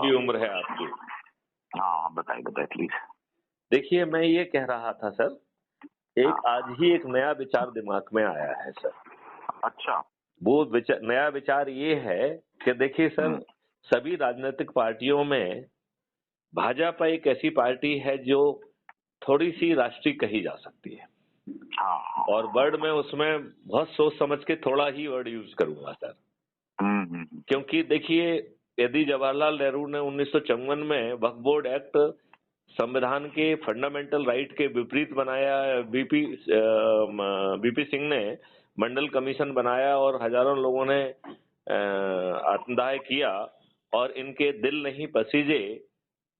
लंबी उम्र है आपकी। हाँ बताइए बताइए प्लीज। देखिए, मैं ये कह रहा था सर, आज ही एक नया विचार दिमाग में आया है सर। अच्छा। वो नया विचार ये है कि देखिए सर, सभी राजनीतिक पार्टियों में भाजपा एक ऐसी पार्टी है जो थोड़ी सी राष्ट्रीय कही जा सकती है। हाँ। और वर्ड में उसमें बहुत सोच समझ के थोड़ा ही वर्ड यूज करूंगा सर। क्योंकि देखिए, यदि जवाहरलाल नेहरू ने 1954 में वक्फ बोर्ड एक्ट संविधान के फंडामेंटल राइट के विपरीत बनाया, बीपी सिंह ने मंडल कमीशन बनाया और हजारों लोगों ने आत्मदाह किया और इनके दिल नहीं पसीजे,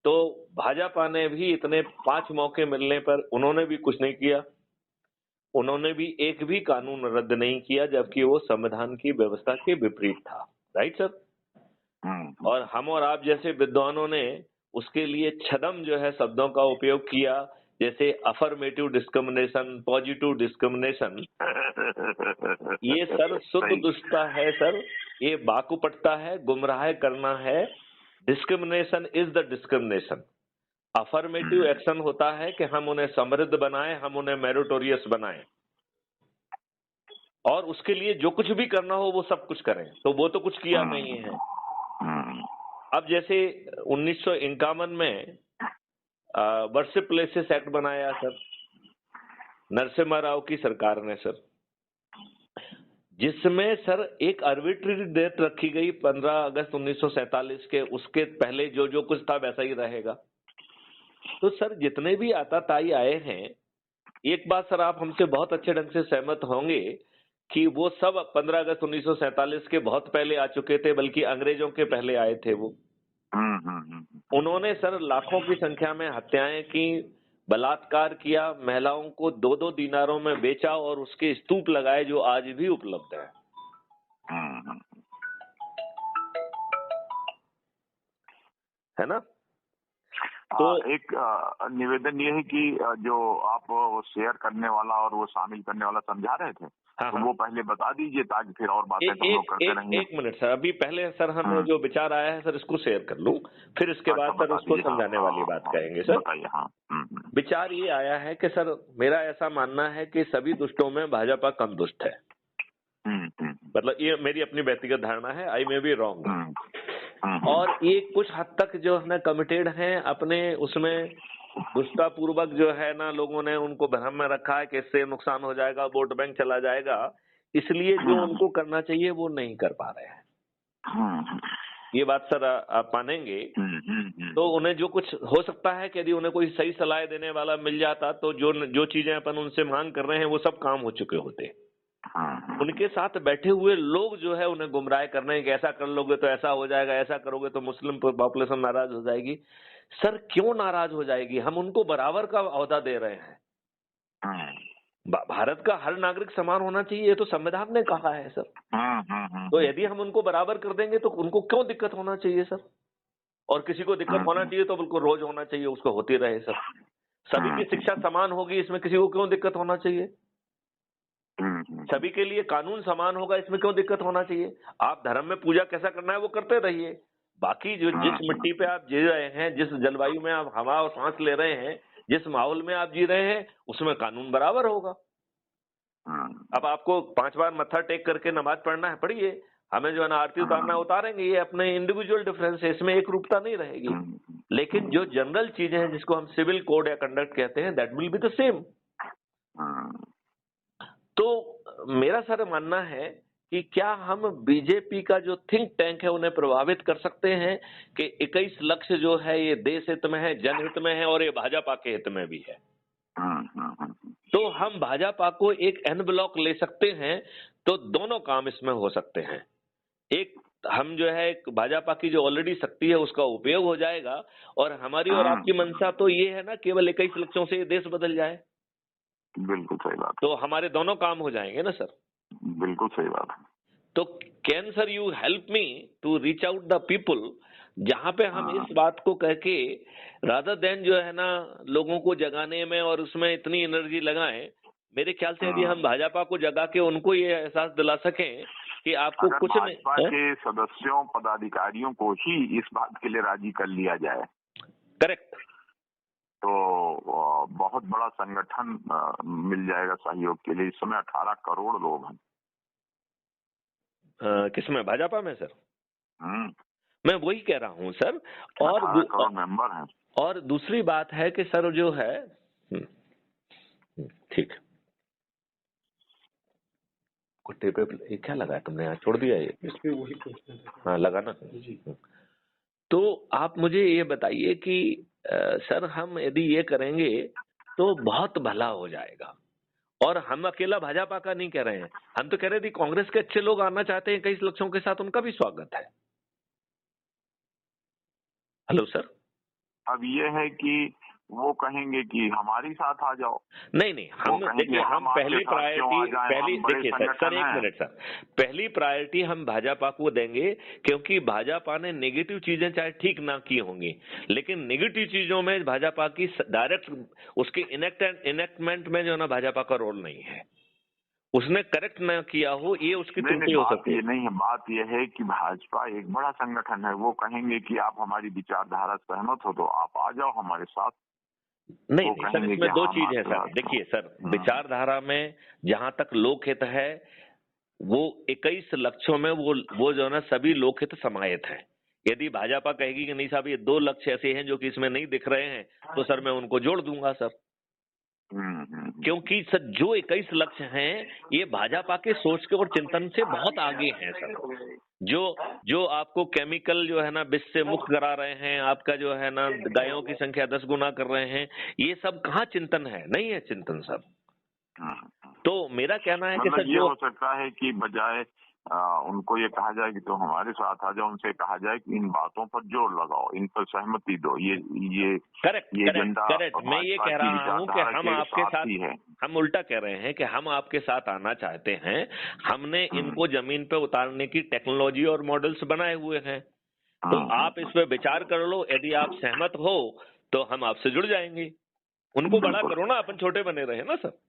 तो भाजपा ने भी इतने 5 मौके मिलने पर उन्होंने भी कुछ नहीं किया। उन्होंने भी एक भी कानून रद्द नहीं किया, जबकि वो संविधान की व्यवस्था के विपरीत था। Right sir? और हम और आप जैसे विद्वानों ने उसके लिए छदम जो है शब्दों का उपयोग किया, जैसे अफर्मेटिव डिस्क्रिमिनेशन, पॉजिटिव डिस्क्रिमिनेशन। ये सर शुद्ध दुष्टता है सर, ये बाकुपटता है, गुमराह करना है। Discrimination is the discrimination. Affirmative action होता है कि हम उन्हें समृद्ध बनाएं, हम उन्हें मेरिटोरियस बनाएं, और उसके लिए जो कुछ भी करना हो वो सब कुछ करें। तो वो तो कुछ किया नहीं है। अब जैसे 1951 में वर्शिप प्लेसेस एक्ट बनाया सर, नरसिम्हा राव की सरकार ने सर, जिसमें सर एक आर्बिट्रेरी डेट रखी गई 15 अगस्त 1947 के, उसके पहले जो जो कुछ था वैसा ही रहेगा। तो सर जितने भी आताताई आए हैं, एक बात सर आप हमसे बहुत अच्छे ढंग से सहमत होंगे कि वो सब 15 अगस्त 1947 के बहुत पहले आ चुके थे, बल्कि अंग्रेजों के पहले आए थे वो। उन्होंने सर लाखों की संख्या में हत्याएं की, बलात्कार किया, महिलाओं को 2-2 दीनारों में बेचा और उसके स्तूप लगाए जो आज भी उपलब्ध है ना? तो एक निवेदन ये है कि जो आप शेयर करने वाला और वो शामिल करने वाला समझा रहे थे, हाँ, तो वो पहले बता दीजिए ताकि फिर और बातें हम लोग करते रहेंगे। एक मिनट सर, अभी पहले सर हमें जो विचार आया है सर इसको शेयर कर लूं, फिर इसके बाद सर उसको समझाने वाली बात कहेंगे सर। बताइए। हाँ। विचार ये आया है कि सर मेरा ऐसा मानना है कि सभी दुष्टों में भाजपा कम दुष्ट है। मतलब ये मेरी अपनी व्यक्तिगत धारणा है, आई मे बी रॉन्ग। और ये कुछ हद तक जो है ना कमिटेड हैं अपने उसमें, दुष्टापूर्वक जो है ना लोगों ने उनको भ्रम में रखा है कि इससे नुकसान हो जाएगा, वोट बैंक चला जाएगा, इसलिए जो उनको करना चाहिए वो नहीं कर पा रहे हैं। ये बात सर आप मानेंगे? तो उन्हें जो कुछ हो सकता है कि यदि उन्हें कोई सही सलाह देने वाला मिल जाता तो जो चीजें अपन उनसे मांग कर रहे हैं वो सब काम हो चुके होते। उनके साथ बैठे हुए लोग जो है उन्हें गुमराह कर रहे हैं कि ऐसा कर लोगे तो ऐसा हो जाएगा, ऐसा करोगे तो मुस्लिम पॉपुलेशन नाराज हो जाएगी। सर क्यों नाराज हो जाएगी? हम उनको बराबर का ओहदा दे रहे हैं। भारत का हर नागरिक समान होना चाहिए, ये तो संविधान ने कहा है सर। तो यदि हम उनको बराबर कर देंगे तो उनको क्यों दिक्कत होना चाहिए सर? और किसी को दिक्कत होना चाहिए तो बिल्कुल रोज होना चाहिए, उसको होती रहे सर। सभी की शिक्षा समान होगी, इसमें किसी को क्यों दिक्कत होना चाहिए? सभी के लिए कानून समान होगा, इसमें क्यों दिक्कत होना चाहिए? आप धर्म में पूजा कैसा करना है वो करते रहिए, बाकी जो जिस मिट्टी पे आप जी रहे हैं, जिस जलवायु में आप हवा और सांस ले रहे हैं, जिस माहौल में आप जी रहे हैं, उसमें कानून बराबर होगा। अब आपको 5 बार मत्था टेक करके नमाज पढ़ना है, पढ़िए। हमें जो है ना आरती उतारना है, उतारेंगे। ये अपने इंडिविजुअल डिफरेंस है, इसमें एक रूपता नहीं रहेगी। लेकिन जो जनरल चीजें हैं जिसको हम सिविल कोड या कंडक्ट कहते हैं, that will be the same. तो मेरा सर मानना है कि क्या हम बीजेपी का जो थिंक टैंक है उन्हें प्रभावित कर सकते हैं कि 21 लक्ष्य जो है ये देश हित में है, जनहित में है और ये भाजपा के हित में भी है। तो हम भाजपा को एक एन ब्लॉक ले सकते हैं, तो दोनों काम इसमें हो सकते हैं। एक हम जो है भाजपा की जो ऑलरेडी शक्ति है उसका उपयोग हो जाएगा, और हमारी और आपकी मंशा तो ये है ना केवल 21 लक्ष्यों से ये देश बदल जाए। बिल्कुल सही बात। तो हमारे दोनों काम हो जाएंगे ना सर। बिल्कुल सही बात। तो can sir you help me to reach out the people, जहां पे हम इस बात को कह के रादर देन जो है ना लोगों को जगाने में और उसमें इतनी एनर्जी लगाएं, मेरे ख्याल से यदि हम भाजपा को जगा के उनको ये एहसास दिला सकें कि आपको कुछ नहीं। भाजपा के सदस्यों पदाधिकारियों को ही इस बात के लिए राजी कर लिया जाए, करेक्ट, तो बहुत बड़ा संगठन मिल जाएगा सहयोग के लिए। इस समय 18 करोड़ लोग हैं। किसमें, भाजपा में सर? मैं वही कह रहा हूँ सर। और 18 करोड़ मेंबर हैं। और दूसरी बात है कि सर जो है, ठीक, कुत्ते पे ये क्या लगाया तुमने, यहाँ छोड़ दिया ये? इस पे वही पूछना था। हाँ, लगाना जी। तो आप मुझे ये बताइए कि सर हम यदि ये करेंगे तो बहुत भला हो जाएगा। और हम अकेला भाजपा का नहीं कह रहे हैं, हम तो कह रहे थे कांग्रेस के अच्छे लोग आना चाहते हैं 21 लक्षों के साथ, उनका भी स्वागत है। Hello sir. अब ये है कि वो कहेंगे कि हमारी साथ आ जाओ। नहीं, हम देखिए, हम पहली प्रायोरिटी, देखिए सर एक मिनट सर, पहली प्रायोरिटी हम भाजपा को देंगे, क्योंकि भाजपा ने नेगेटिव चीजें चाहे ठीक ना की होंगी, लेकिन नेगेटिव चीजों में भाजपा की डायरेक्ट उसके इनेक्टमेंट में जो है ना भाजपा का रोल नहीं है। उसने करेक्ट ना किया हो, ये उसकी त्रुटि हो सकती है। ये नहीं है, बात यह है कि भाजपा एक बड़ा संगठन है। वो कहेंगे कि आप हमारी विचारधारा सहमत हो तो आप आ जाओ हमारे साथ। नहीं सर, इसमें दो चीज है सर। देखिए सर, विचारधारा में जहां तक लोकहित है, वो 21 लक्ष्यों में वो जो है ना सभी लोकहित समाहित है। यदि भाजपा कहेगी कि नहीं साहब ये 2 लक्ष्य ऐसे हैं जो कि इसमें नहीं दिख रहे हैं, तो सर मैं उनको जोड़ दूंगा सर। क्योंकि सर जो 21 लक्ष्य हैं ये भाजपा के सोच के और चिंतन से बहुत आगे हैं सर। जो आपको केमिकल जो है ना विष से मुक्त करा रहे हैं, आपका जो है ना गायों की संख्या 10 गुना कर रहे हैं, ये सब कहाँ चिंतन है? नहीं है चिंतन सर। तो मेरा कहना है कि सर ये हो सकता है कि बजाय उनको ये कहा जाए कि तो हमारे साथ आ जाओ, उनसे कहा जाए कि इन बातों पर जोर लगाओ, इन पर सहमति दो। ये करेक्ट। मैं ये कह रहा हूँ कि हम आपके साथ, हम उल्टा कह रहे हैं कि हम आपके साथ आना चाहते हैं। हमने इनको जमीन पे उतारने की टेक्नोलॉजी और मॉडल्स बनाए हुए हैं, तो आप इस पे विचार कर लो। यदि आप सहमत हो तो हम आपसे जुड़ जाएंगे। उनको बड़ा करो ना, अपन छोटे बने रहे ना सर।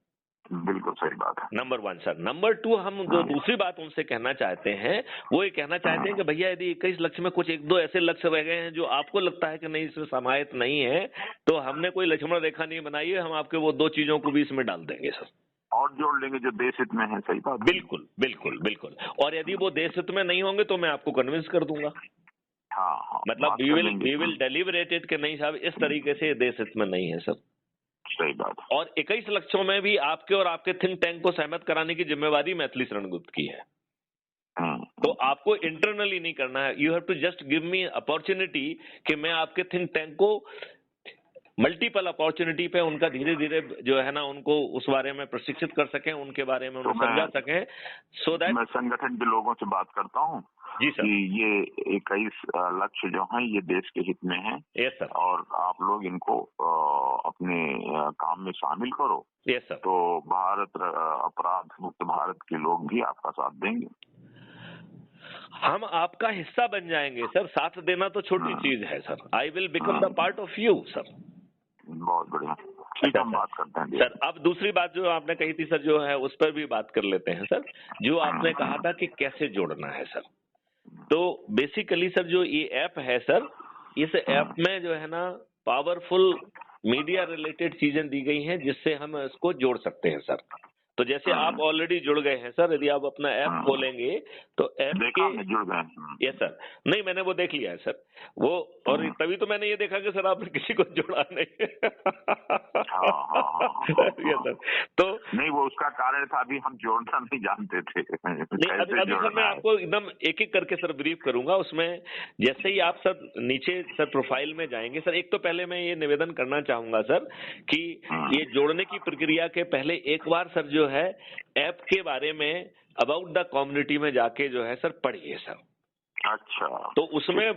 बिल्कुल सही बात है। Number 1 sir. नंबर 2, हम जो दूसरी बात उनसे कहना चाहते हैं वो ये कहना चाहते हैं कि भैया यदि 21 लक्ष्य में कुछ 1-2 ऐसे लक्ष्य रह गए हैं जो आपको लगता है कि नहीं इसमें समाहित नहीं है, तो हमने कोई लक्ष्मण रेखा नहीं बनाई है, हम आपके वो 2 चीजों को भी इसमें डाल देंगे सर, और जोड़ लेंगे जो देश हित में है। सही बात। बिल्कुल। और यदि वो देश हित में नहीं होंगे तो मैं आपको कन्विंस कर दूंगा। हाँ, मतलब वी विल डेलिबरेट इट कि नहीं साहब इस तरीके से देश हित में नहीं है सर। सही बात। और 21 लक्ष्यों में भी आपके और आपके थिंक टैंक को सहमत कराने की जिम्मेवारी मैथिली शरण गुप्त की है। तो आपको इंटरनली नहीं करना है, you have to just give me opportunity कि मैं आपके थिंक टैंक को मल्टीपल अपॉर्चुनिटी पे उनका धीरे धीरे जो है ना उनको उस बारे में प्रशिक्षित कर सकें, उनके बारे में उन्हें समझा सकें, सो दैट मैं संगठन के लोगों से बात करता हूँ जी सर कि ये 21 लक्ष्य जो हैं ये देश के हित में हैं। Yes sir. और आप लोग इनको अपने काम में शामिल करो। Yes sir. तो भारत अपराध मुक्त भारत के लोग भी आपका साथ देंगे। हम आपका हिस्सा बन जाएंगे सर। साथ देना तो छोटी चीज है sir. I will become the part of you sir. बहुत बढ़िया। ठीक, हम बात करते हैं सर। अब दूसरी बात जो आपने कही थी सर जो है उस पर भी बात कर लेते हैं सर। जो आपने कहा था कि कैसे जोड़ना है सर, तो बेसिकली सर जो ये ऐप है सर, इस ऐप में जो है ना पावरफुल मीडिया रिलेटेड चीजें दी गई हैं जिससे हम इसको जोड़ सकते हैं सर। तो जैसे आप ऑलरेडी जुड़ गए हैं सर, यदि आप अपना ऐप खोलेंगे तो ऐप के जुड़ गए। Yes sir. नहीं, मैंने वो देख लिया है सर वो, और तभी तो मैंने ये देखा कि सर आपने किसी को जोड़ा नहीं। Yes sir. तो नहीं, वो उसका कारण था, अभी हम जोड़ना नहीं जानते थे। नहीं, अभी सर मैं आपको एकदम एक एक करके सर ब्रीफ करूंगा। उसमें जैसे ही आप सर नीचे सर प्रोफाइल में जाएंगे सर, एक तो पहले मैं ये निवेदन करना चाहूंगा सर कि ये जोड़ने की प्रक्रिया के पहले एक बार सर जो है ऐप के बारे में अबाउट द कम्युनिटी में जाके जो है सर पढ़िए सर। अच्छा। तो उसमें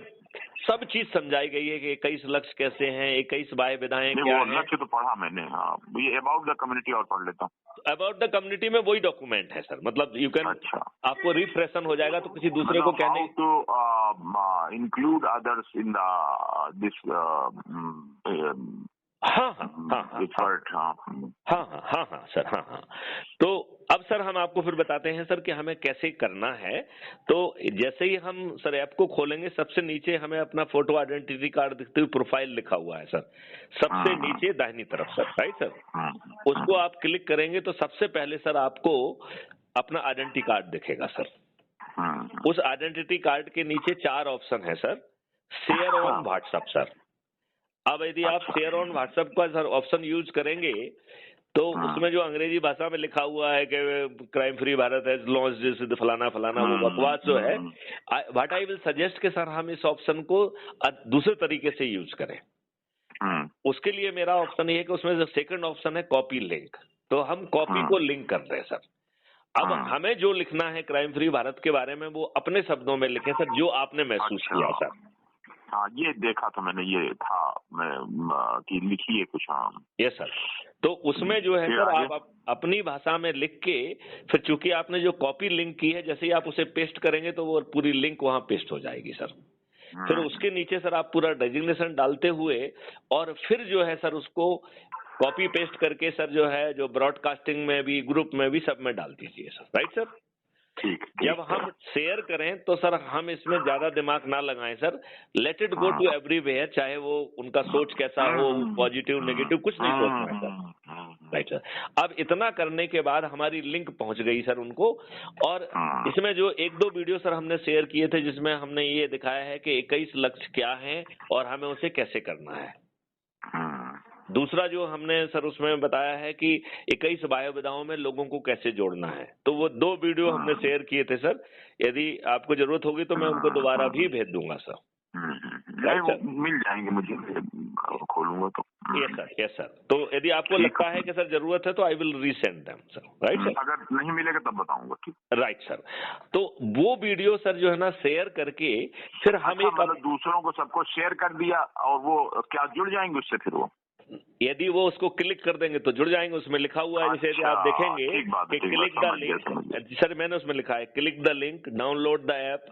सब चीज समझाई गई है कि 21 लक्ष्य कैसे हैं, 21 बाय विधाएं क्या हैं। लक्ष्य तो पढ़ा मैंने। हाँ, ये अबाउट द कम्युनिटी और पढ़ लेता हूँ। अबाउट द कम्युनिटी में वही डॉक्यूमेंट है सर। मतलब यू कैन, आपको रिफ्रेशन हो जाएगा तो किसी दूसरे को कहने to include others in this हाँ सर। हाँ। तो अब सर हम आपको फिर बताते हैं सर कि हमें कैसे करना है। तो जैसे ही हम सर ऐप को खोलेंगे, सबसे नीचे हमें अपना फोटो आइडेंटिटी कार्ड दिखते हुए प्रोफाइल लिखा हुआ है सर, सबसे नीचे दाहिनी तरफ सर, राइट सर। उसको आप क्लिक करेंगे तो सबसे पहले सर आपको अपना आइडेंटिटी कार्ड दिखेगा सर। उस आइडेंटिटी कार्ड के नीचे 4 ऑप्शन है sir. Share on WhatsApp sir. अब यदि आप शेयर ऑन व्हाट्सएप का सर ऑप्शन यूज करेंगे तो उसमें जो अंग्रेजी भाषा में लिखा हुआ है कि क्राइम फ्री भारत है लॉन्च फलाना फलाना, वो बकवास जो है, व्हाट आई विल सजेस्ट कि सर हम इस ऑप्शन को दूसरे तरीके से यूज करें। उसके लिए मेरा ऑप्शन ये है कि उसमें जो सेकंड ऑप्शन है कॉपी लिंक, तो हम कॉपी को लिंक कर रहे हैं सर। अब हमें जो लिखना है क्राइम फ्री भारत के बारे में वो अपने शब्दों में लिखें सर, जो आपने महसूस किया सर। हाँ, ये देखा था मैंने, ये था कि लिखिए कुछ। हाँ यस सर। तो उसमें जो है सर आप अपनी भाषा में लिख के, फिर चूंकि आपने जो कॉपी लिंक की है, जैसे ही आप उसे पेस्ट करेंगे तो वो पूरी लिंक वहां पेस्ट हो जाएगी सर। फिर उसके नीचे सर आप पूरा डेजिग्नेशन डालते हुए और फिर जो है सर उसको कॉपी पेस्ट करके सर जो है जो ब्रॉडकास्टिंग में भी, ग्रुप में भी, सब में डाल दीजिए सर, राइट सर। ठीक। जब हम शेयर करें तो सर हम इसमें ज्यादा दिमाग ना लगाएं सर, let it go to everywhere, चाहे वो उनका सोच कैसा हो, पॉजिटिव नेगेटिव कुछ नहीं सोचना है सर, राइट सर। अब इतना करने के बाद हमारी लिंक पहुंच गई सर उनको, और इसमें जो 1-2 वीडियो सर हमने शेयर किए थे जिसमें हमने ये दिखाया है कि 21 लक्ष्य क्या है और हमें उसे कैसे करना है। दूसरा जो हमने सर उसमें बताया है कि 21 वायु विधाओं में लोगों को कैसे जोड़ना है, तो वो 2 वीडियो हमने शेयर किए थे सर। यदि आपको जरूरत होगी तो मैं उनको दोबारा भी भेज दूंगा सर। मिल जाएंगे मुझे, खोलूंगा तो। Yes sir, yes sir. तो यदि आपको लगता है कि सर जरूरत है तो I will resend them sir, right sir. अगर नहीं मिलेगा तब बताऊंगा, ठीक। Right sir. तो वो वीडियो सर जो है ना शेयर करके फिर हम मतलब दूसरों को सबको शेयर कर दिया और वो क्या जुड़ जाएंगे उससे? फिर वो यदि वो उसको क्लिक कर देंगे तो जुड़ जाएंगे। उसमें लिखा हुआ है, जैसे यदि आप देखेंगे कि क्लिक द लिंक, सर मैंने उसमें लिखा है click the link, download the app,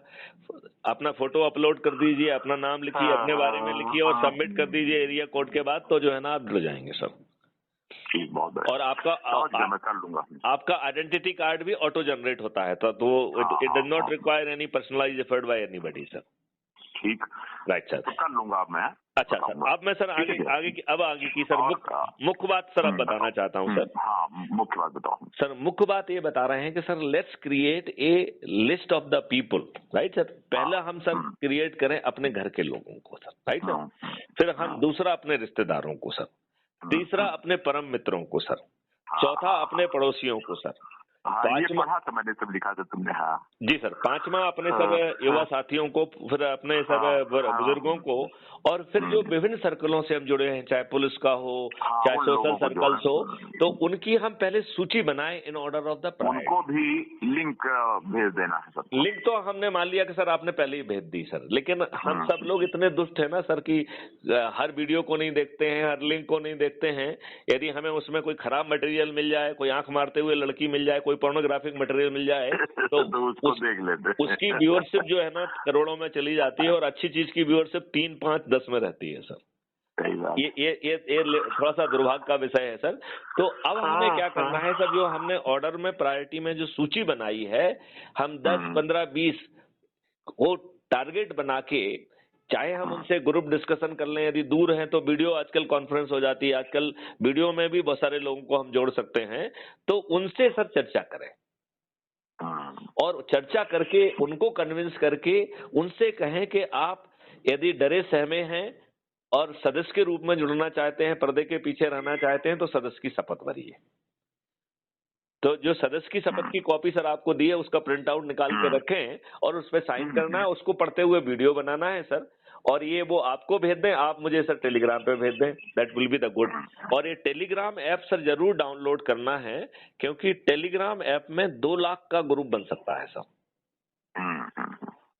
अपना फोटो अपलोड कर दीजिए, अपना नाम लिखिए, अपने बारे में लिखिए और सबमिट कर दीजिए एरिया कोड के बाद, तो जो है ना आप जुड़ जाएंगे सर। और आपका आइडेंटिटी कार्ड भी ऑटो जनरेट होता है, तो it does not require any personalised effort bye anybody sir. ठीक, राइट सर। तो कर लूंगा अब मैं। अच्छा सर, अब मैं सर आगे की सर मुख्य बात सर अब बताना चाहता हूँ सर। हाँ, मुख्य बात बताओ सर। मुख्य बात ये बता रहे हैं कि sir let's create a list of the people, right sir. पहला हम सर क्रिएट करें अपने घर के लोगों को सर, राइट सर। फिर हम दूसरा अपने रिश्तेदारों को सर, तीसरा अपने परम मित्रों को सर, चौथा अपने पड़ोसियों को सर, ये पढ़ा तो मैंने, सब लिखा था तुमने। हाँ जी सर। पांचवा अपने सर युवा साथियों को, फिर अपने सर बुजुर्गों को, और फिर जो विभिन्न सर्कलों से हम जुड़े हैं, चाहे पुलिस का हो, चाहे सोशल सर्कल्स हो, तो उनकी हम पहले सूची बनाएं in order of the priority. उनको भी लिंक भेज देना है सर। लिंक तो हमने मान लिया कि सर आपने पहले ही भेज दी सर, लेकिन हम सब लोग इतने दुष्ट है ना सर कि हर वीडियो को नहीं देखते हैं, हर लिंक को नहीं देखते हैं। यदि हमें उसमें कोई खराब मटेरियल मिल जाए, कोई आंख मारते हुए लड़की मिल जाए, कोई पोर्नोग्राफिक मटेरियल मिल जाए तो उसको देख लेते। उसकी व्यूअरशिप जो है ना करोड़ों में चली जाती है, और अच्छी चीज की व्यूअरशिप 3, 5, 10 में रहती है सर। ये थोड़ा सा दुर्भाग्य का विषय है सर। तो अब हमें क्या करना है सर, जो हमने ऑर्डर में प्रायोरिटी में जो सूची बनाई है, हम 10, 15, 20 वो टारगेट बना के, चाहे हम उनसे ग्रुप डिस्कशन कर लें, यदि दूर हैं तो वीडियो आजकल कॉन्फ्रेंस हो जाती है, आजकल वीडियो में भी बहुत सारे लोगों को हम जोड़ सकते हैं, तो उनसे सर चर्चा करें और चर्चा करके उनको कन्विंस करके उनसे कहें कि आप यदि डरे सहमे हैं और सदस्य के रूप में जुड़ना चाहते हैं, पर्दे के पीछे रहना चाहते हैं, तो सदस्य की शपथ भरिए। तो जो सदस्य की शपथ की कॉपी सर आपको दी है, उसका प्रिंट आउट निकाल के रखें और उस पर साइन करना है, उसको पढ़ते हुए वीडियो बनाना है सर, और ये वो आपको भेज दें, आप मुझे सर टेलीग्राम पे भेज दें, that will be the good. और ये टेलीग्राम ऐप सर जरूर डाउनलोड करना है, क्योंकि टेलीग्राम ऐप में 2 लाख का ग्रुप बन सकता है सर।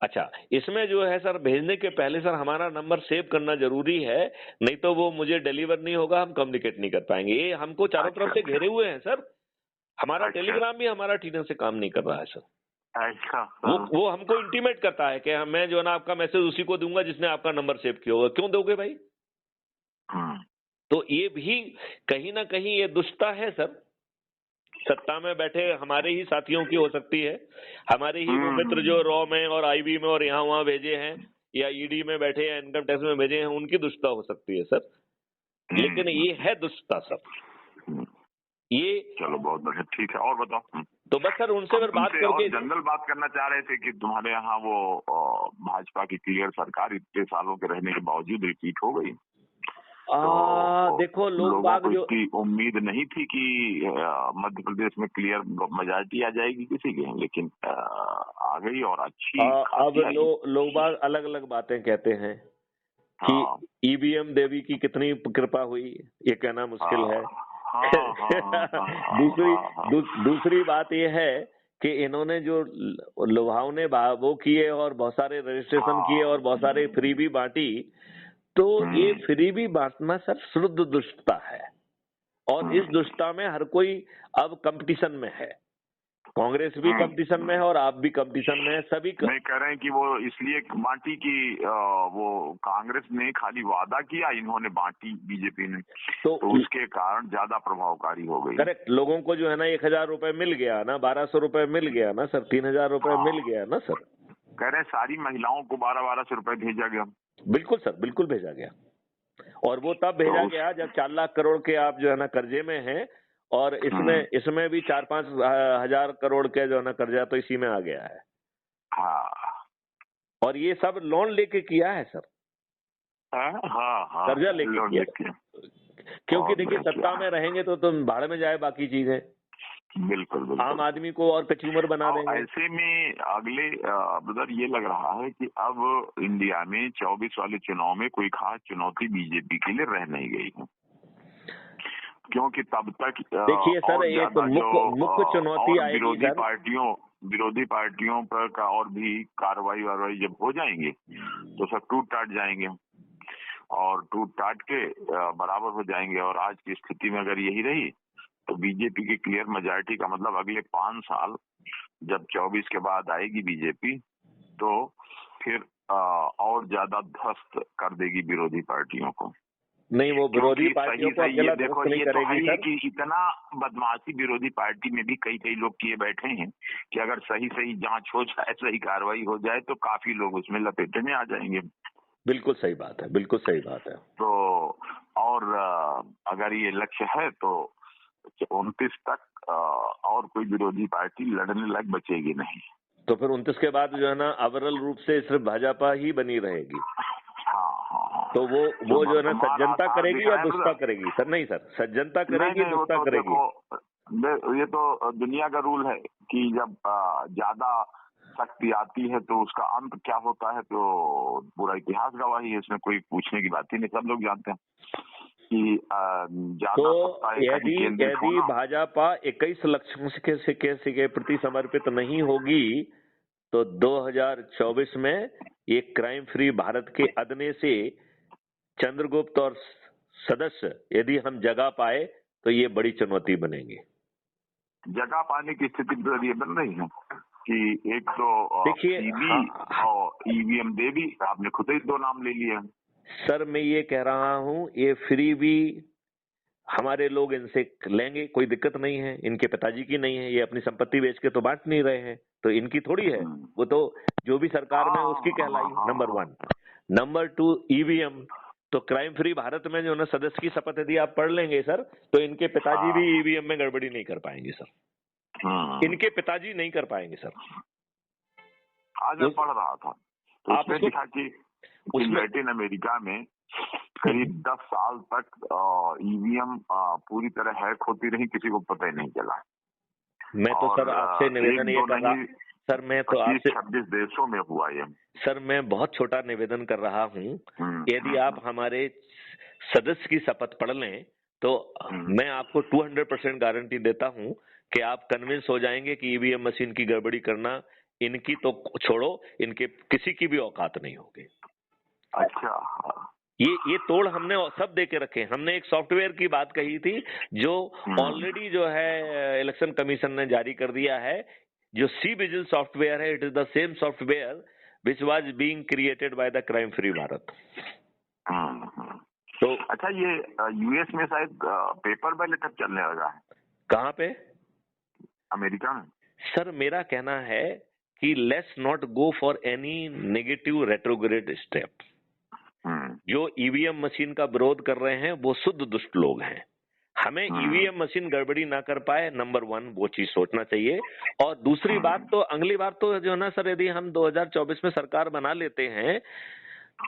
अच्छा, इसमें जो है सर भेजने के पहले सर हमारा नंबर सेव करना जरूरी है, नहीं तो वो मुझे डिलीवर नहीं होगा, हम कम्युनिकेट नहीं कर पाएंगे। ये हमको चारों तरफ से घेरे हुए हैं सर, हमारा टेलीग्राम भी हमारा ठीक से काम नहीं कर रहा है सर। वो हमको इंटीमेट करता है कि मैं जो है ना आपका मैसेज उसी को दूंगा जिसने आपका नंबर सेव किया होगा। क्यों दोगे भाई? तो ये भी कहीं ना कहीं ये दुष्टता है सर। सत्ता में बैठे हमारे ही साथियों की हो सकती है, हमारे ही वो मित्र जो रॉ में और आईबी में और यहाँ वहाँ भेजे हैं, या ईडी में बैठे या इनकम टैक्स में भेजे हैं, उनकी दुष्टता हो सकती है सर, लेकिन ये है दुष्टता सर। ये चलो बहुत बढ़िया, ठीक है। और बताओ। तो बस सर उनसे अगर बात करके जनरल बात करना चाह रहे थे कि तुम्हारे यहाँ वो भाजपा की क्लियर सरकार इतने सालों के रहने के बावजूद रिपीट हो गई। तो देखो लोगों को इसकी उम्मीद नहीं थी कि मध्य प्रदेश में क्लियर मेजॉरिटी आ जाएगी किसी के, लेकिन आ गई और अच्छी। अब लोग बाग अलग अलग बातें कहते हैं कि ईवीएम देवी की कितनी कृपा हुई, ये कहना मुश्किल है। दूसरी बात ये है कि इन्होंने जो लुभावने वो किए और बहुत सारे रजिस्ट्रेशन किए और बहुत सारे फ्रीबी बांटी, तो ये फ्रीबी बांटना सर शुद्ध दुष्टता है, और इस दुष्टता में हर कोई अब कंपटीशन में है। कांग्रेस भी कंपटीशन में है और आप भी कंपटीशन में है, सभी नहीं कह रहे हैं कि वो इसलिए बांटी की वो कांग्रेस ने खाली वादा किया, इन्होंने बांटी बीजेपी ने, तो उसके कारण ज्यादा प्रभावकारी हो गई। करेक्ट, लोगों को जो है ना 1000 रुपए मिल गया ना, 1200 रुपए मिल गया ना सर, 3000 रुपए मिल गया ना सर। कह रहे सारी महिलाओं को 1200 रुपए भेजा गया। बिल्कुल सर, बिल्कुल भेजा गया, और वो तब भेजा गया जब 4 लाख करोड़ के आप जो है ना कर्जे में हैं, और इसमें भी 4-5 हजार करोड़ के जो है ना कर्जा तो इसी में आ गया है। और ये सब लोन लेके किया है सर। कर्जा लेके किया, क्योंकि देखिए सत्ता में रहेंगे तो तुम भाड़ में जाए बाकी चीजें, बिल्कुल आम आदमी को और कंज्यूमर बना देंगे। ऐसे में अगले ब्रदर ये लग रहा है कि अब इंडिया में 24 वाले चुनाव में कोई खास चुनौती बीजेपी के लिए रह नहीं गई है, क्योंकि तब तक देखिए सर एक मुख्य चुनौती आएगी विरोधी पार्टियों पर का और भी कार्रवाई जब हो जाएंगे तो सब टूट टाट जाएंगे, और टूट टाट के बराबर हो जाएंगे। और आज की स्थिति में अगर यही रही तो बीजेपी की क्लियर मेजॉरिटी का मतलब अगले 5 साल जब 24 के बाद आएगी बीजेपी, तो फिर और ज्यादा ध्वस्त कर देगी विरोधी पार्टियों को। नहीं, वो विरोधी पार्टियों को अकेला ध्वस्त नहीं करेगी सर। कि इतना बदमाशी विरोधी पार्टी में भी कई लोग किए बैठे हैं कि अगर सही जांच हो जाए, सही कार्रवाई हो जाए तो काफी लोग उसमें लपेटे में आ जाएंगे। बिल्कुल सही बात है, बिल्कुल सही बात है। तो और अगर ये लक्ष्य है तो 29 तक और कोई विरोधी पार्टी लड़ने लायक बचेगी नहीं। तो फिर 29 के बाद जो है ना अविरल रूप से सिर्फ भाजपा ही बनी रहेगी। तो वो जो है ना सज्जनता करेगी या दुष्टता करेगी? सर नहीं सर, सज्जनता करेगी, दुष्टता करेगी। ये तो दुनिया का रूल है कि जब ज्यादा शक्ति आती है तो उसका अंत क्या होता है, तो पूरा इतिहास गवाही है, इसमें कोई पूछने की बात ही नहीं, सब लोग जानते हैं कि तो यदि भाजपा 21 लक्ष्यों के प्रति समर्पित नहीं होगी तो 2024 में ये क्राइम फ्री भारत के अदने से चंद्रगुप्त और सदस्य यदि हम जगह पाए तो ये बड़ी चुनौती बनेगी। जगह पाने की स्थिति ये बन रही है कि एक तो देखिए और ईवीएम देवी, आपने खुद ही 2 नाम ले लिए। सर मैं ये कह रहा हूँ ये फ्री भी हमारे लोग इनसे लेंगे, कोई दिक्कत नहीं है, इनके पिताजी की नहीं है, ये अपनी संपत्ति बेच के तो बांट नहीं रहे हैं, तो इनकी थोड़ी है, वो तो जो भी सरकार में उसकी कहलाई, नंबर 1। नंबर 2 ईवीएम, तो क्राइम फ्री भारत में जो ना सदस्य की शपथ यदि आप पढ़ लेंगे सर, तो इनके पिताजी भी ईवीएम में गड़बड़ी नहीं कर पाएंगे सर। इनके पिताजी नहीं कर पाएंगे सर। आज मैं पढ़ रहा था तो उसमें दिखा कि लैटिन अमेरिका में करीब 10 साल तक ईवीएम पूरी तरह हैक होती रही, किसी को पता ही नहीं चला। मैं तो सर आपसे निवेदन ये कर रहा सर, मैं तो आपसे 26 देशों में हुआ ये। सर मैं बहुत छोटा निवेदन कर रहा हूँ, यदि आप हमारे सदस्य की शपथ पढ़ लें तो मैं आपको 200% गारंटी देता हूँ कि आप कन्विंस हो जाएंगे कि ईवीएम मशीन की गड़बड़ी करना इनकी तो छोड़ो, इनके किसी की भी औकात नहीं होगी। अच्छा, ये तोड़ हमने सब दे के रखे। हमने एक सॉफ्टवेयर की बात कही थी जो ऑलरेडी जो है इलेक्शन कमीशन ने जारी कर दिया है, जो सी विजिल सॉफ्टवेयर है। It is the same software which was being created by the crime free Bharat. तो अच्छा, ये यूएस में शायद पेपर बैलेट अब चलने लगा है। कहाँ पे? अमेरिका में? सर मेरा कहना है कि let's not go for any negative retrograde step. जो ईवीएम मशीन का विरोध कर रहे हैं वो शुद्ध दुष्ट लोग हैं। हमें ईवीएम मशीन गड़बड़ी ना कर पाए, नंबर 1 वो चीज सोचना चाहिए। और दूसरी बात तो अगली बार तो जो है ना सर, यदि हम 2024 में सरकार बना लेते हैं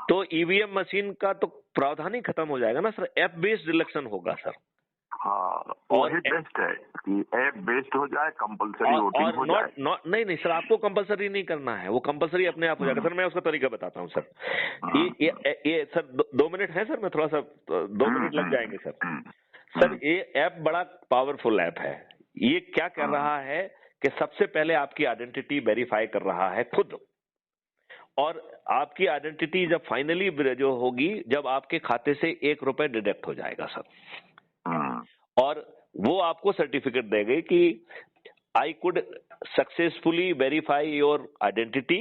तो ईवीएम मशीन का तो प्रावधान ही खत्म हो जाएगा ना सर, ऐप बेस्ड इलेक्शन होगा सर। हाँ, और बेस्ट है कि ऐप बेस्ड हो जाए, कंपलसरी वोटिंग हो जाए। नहीं सर, आपको कंपलसरी नहीं करना है, वो कंपलसरी अपने आप हो जाएगा। सर मैं उसका तरीका बताता हूँ सर। ये सर 2 मिनट है सर, मैं थोड़ा सा 2 मिनट लग जाएंगे सर। सर ये ऐप बड़ा पावरफुल ऐप है। ये क्या कर रहा है कि सबसे पहले आपकी आइडेंटिटी वेरीफाई कर रहा है खुद, और आपकी आइडेंटिटी जब फाइनली जो होगी, जब आपके खाते से 1 रुपए डिडक्ट हो जाएगा सर, और वो आपको सर्टिफिकेट देगी कि I could successfully verify your identity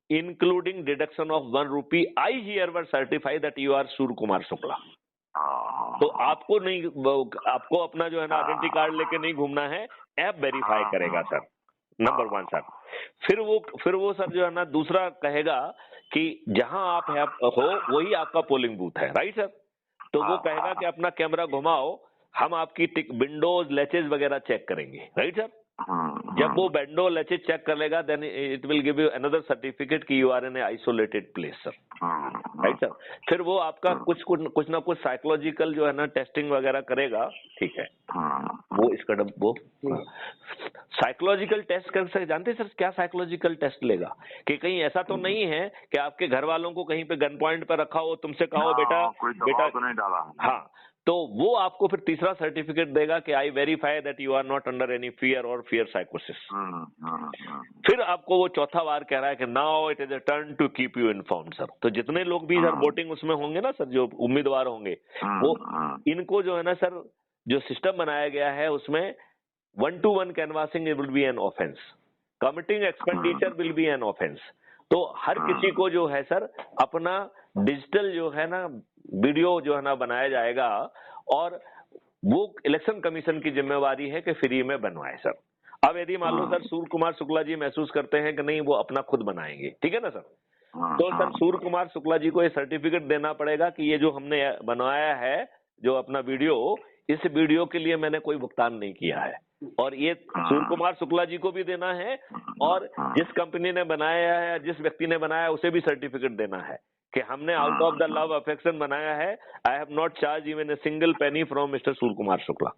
including deduction of 1 rupee. I hereby certify that you are Surya Kumar Shukla. तो आपको नहीं, आपको अपना जो है ना आइडेंटिटी कार्ड लेके नहीं घूमना है, ऐप वेरीफाई करेगा सर, नंबर 1 सर। फिर वो सर जो है ना दूसरा कहेगा कि जहां आप हो वही आपका पोलिंग बूथ है, राइट सर। तो वो कहेगा कि अपना कैमरा घुमाओ, हम आपकी विंडोज लैचेज वगैरह चेक करेंगे, राइट सर। जब वो विंडो लैचेज चेक कर लेगा then it will give you another certificate कि you are in a isolated place sir, right sir. फिर वो आपका कुछ ना कुछ साइकोलॉजिकल जो है ना टेस्टिंग वगैरह करेगा, ठीक है। वो इसका वो साइकोलॉजिकल टेस्ट कर सकते, जानते सर क्या साइकोलॉजिकल टेस्ट लेगा? कि कहीं ऐसा तो नहीं है कि आपके घर वालों को कहीं पे गन पॉइंट पर रखा हो, तुमसे कहो बेटा तो नहीं डाला। हाँ, तो वो आपको फिर तीसरा सर्टिफिकेट देगा कि I verify that you are not under any fear और फियर साइकोसिस। फिर आपको वो चौथा बार कह रहा है कि now it is a turn to keep you informed sir. तो जितने लोग भी सर वोटिंग उसमें होंगे ना सर, जो उम्मीदवार होंगे, वो इनको जो है ना सर, जो सिस्टम बनाया गया है उसमें 1-to-1 canvassing will be an offence, committing expenditure will be an offence. तो हर किसी को जो है सर अपना डिजिटल जो है ना वीडियो जो है ना बनाया जाएगा, और वो इलेक्शन कमीशन की जिम्मेवारी है कि फ्री में बनवाए सर। अब यदि मान लो सर सूर्य कुमार शुक्ला जी महसूस करते हैं कि नहीं वो अपना खुद बनाएंगे, ठीक है ना सर, तो सर सूर्य कुमार शुक्ला जी को ये सर्टिफिकेट देना पड़ेगा कि ये जो हमने बनवाया है जो अपना वीडियो, इस वीडियो के लिए मैंने कोई भुगतान नहीं किया है, और ये सूर्य कुमार शुक्ला जी को भी देना है, और जिस कंपनी ने बनाया है, जिस व्यक्ति ने बनाया उसे भी सर्टिफिकेट देना है कि हमने out of the love affection बनाया है। I have not charge even a single penny from mister Surya Kumar Shukla.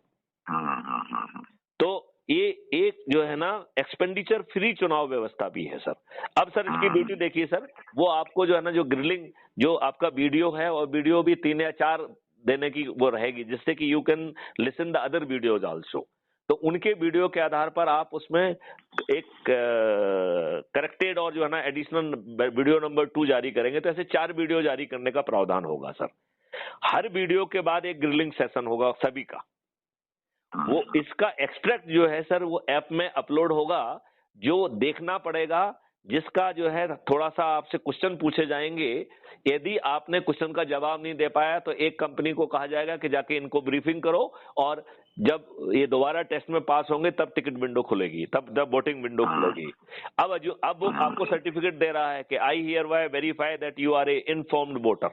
तो ये एक जो है ना एक्सपेंडिचर फ्री चुनाव व्यवस्था भी है सर। अब सर इसकी ब्यूटी देखिए सर, वो आपको जो है ना जो ग्रिलिंग जो आपका वीडियो है, और वीडियो भी 3 या 4 देने की वो रहेगी, जिससे कि you can listen the other videos also. तो उनके वीडियो के आधार पर आप उसमें एक करेक्टेड और जो है ना एडिशनल वीडियो नंबर 2 जारी करेंगे, तो ऐसे 4 वीडियो जारी करने का प्रावधान होगा सर। हर वीडियो के बाद एक ग्रिलिंग सेशन होगा सभी का। वो इसका एक्सट्रैक्ट जो है सर वो ऐप में अपलोड होगा, जो देखना पड़ेगा, जिसका जो है थोड़ा सा आपसे क्वेश्चन पूछे जाएंगे। यदि आपने क्वेश्चन का जवाब नहीं दे पाया तो एक कंपनी को कहा जाएगा कि जाके इनको ब्रीफिंग करो, और जब ये दोबारा टेस्ट में पास होंगे तब टिकट विंडो खुलेगी, तब वोटिंग विंडो खुलेगी। अब वो आपको सर्टिफिकेट दे रहा है कि I hereby verify that you are a informed voter,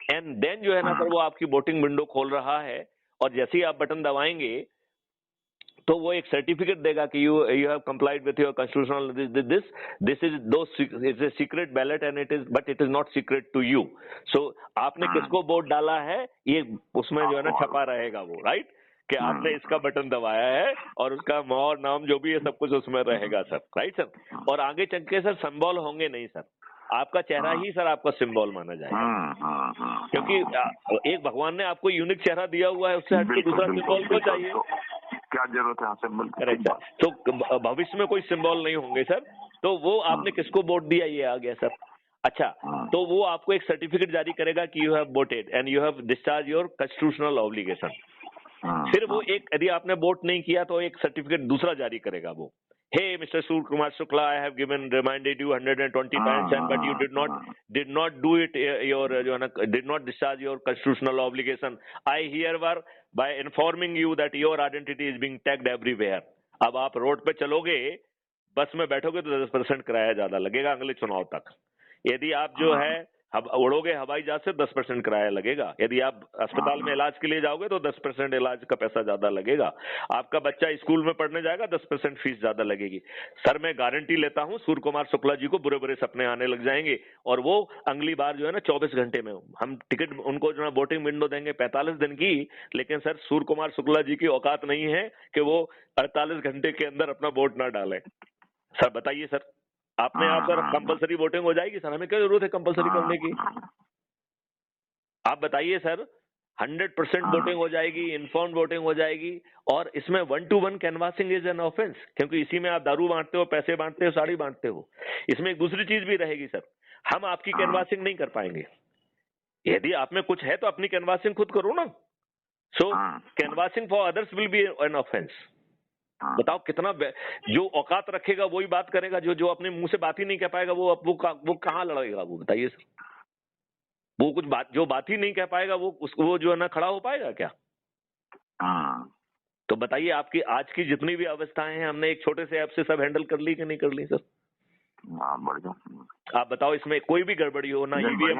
and then जो है ना सर वो आपकी वोटिंग विंडो खोल रहा है, और जैसे ही आप बटन दबाएंगे तो वो एक सर्टिफिकेट देगा कि you have complied with your constitutional this is a secret ballot and it is not secret to you. So आपने किसको वोट डाला है ये उसमें जो है ना छपा रहेगा वो, राइट, कि आपने इसका बटन दबाया है, और उसका मोहर नाम जो भी है सब कुछ उसमें रहेगा सर, राइट सर। और आगे चल के सर सिंबल होंगे नहीं सर, आपका चेहरा ही सर आपका सिंबल माना जाएगा, क्योंकि एक भगवान ने आपको यूनिक चेहरा दिया हुआ है, उससे हटके दूसरा सिंबल क्यों चाहिए? क्या जरूरत है सिंबल? Correct sir. तो भविष्य में कोई सिंबल नहीं होंगे सर, तो वो आपने किसको वोट दिया ये आ गया सर। अच्छा, तो वो आपको एक सर्टिफिकेट जारी करेगा कि you have voted and you have discharge your constitutional obligation. फिर वो एक, यदि आपने वोट नहीं किया तो एक सर्टिफिकेट दूसरा जारी करेगा वो, hey, Mr. Surya Kumar Shukla, I have reminded you 120 times, but you did not do it. Did not discharge your constitutional obligation. I hereby by informing you that your identity is being tagged everywhere. अब आप road पे चलोगे, बस में बैठोगे तो 10% किराया ज्यादा लगेगा अगले चुनाव तक। यदि आप जो है उड़ोगे हवाई जहाज से 10% किराया लगेगा। यदि आप अस्पताल में इलाज के लिए जाओगे तो 10% इलाज का पैसा ज्यादा लगेगा। आपका बच्चा स्कूल में पढ़ने जाएगा 10% फीस ज्यादा लगेगी। सर मैं गारंटी लेता हूं सूर्य कुमार शुक्ला जी को बुरे बुरे सपने आने लग जाएंगे और वो अगली बार जो है ना 24 घंटे में हम टिकट उनको जो है वोटिंग विंडो देंगे 45 दिन की, लेकिन सर सूर्य कुमार शुक्ला जी की औकात नहीं है कि वो 48 घंटे के अंदर अपना वोट ना डाले। सर बताइए सर, आपने आप सर कंपलसरी वोटिंग हो जाएगी सर, हमें क्या जरूरत है कंपलसरी करने की? आप बताइए सर, 100% वोटिंग हो जाएगी, इन्फॉर्म्ड वोटिंग हो जाएगी और इसमें 1-to-1 canvassing is an offence, क्योंकि इसी में आप दारू बांटते हो, पैसे बांटते हो, साड़ी बांटते हो। इसमें एक दूसरी चीज भी रहेगी सर, हम आपकी कैनवासिंग नहीं कर पाएंगे। यदि आप में कुछ है तो अपनी कैनवासिंग खुद करो ना। So canvassing for others will be an offence. बताओ कितना जो औकात रखेगा वही बात करेगा, जो अपने मुंह से बात ही नहीं कह पाएगा वो कहाँ लड़ेगा? वो बताइए सर, वो कुछ बात जो बात ही नहीं कह पाएगा वो जो है ना खड़ा हो पाएगा क्या? तो बताइए, आपकी आज की जितनी भी अवस्थाएं हैं हमने एक छोटे से ऐप से सब हैंडल कर ली कि नहीं कर ली सर? आप बताओ, इसमें कोई भी गड़बड़ी हो ना, ईवीएम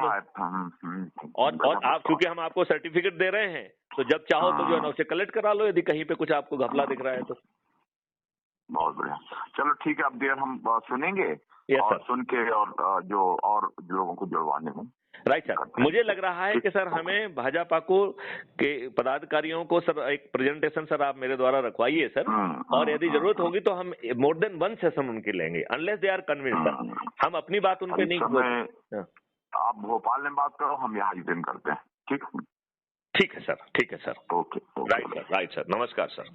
और आप क्योंकि हम आपको सर्टिफिकेट दे रहे हैं तो जब चाहो तो जो है ना उसे कलेक्ट करा लो, यदि कहीं पे कुछ आपको घपला दिख रहा है तो। बहुत बढ़िया, चलो ठीक है, अब देर हम सुनेंगे और सुन के और जो और लोगों को जुड़वाने में। राइट सर, मुझे लग रहा है कि सर हमें भाजपा को के पदाधिकारियों को सर एक प्रेजेंटेशन सर आप मेरे द्वारा रखवाइए सर, और यदि जरूरत होगी तो हम मोर देन 1 सेशन उनके लेंगे, अनलेस दे आर कन्विंस्ड। हम अपनी बात उनके नहीं। आप भोपाल में बात करो, हम यहाँ अटेंड करते हैं। ठीक है सर, ठीक है सर। ओके, राइट सर, नमस्कार सर।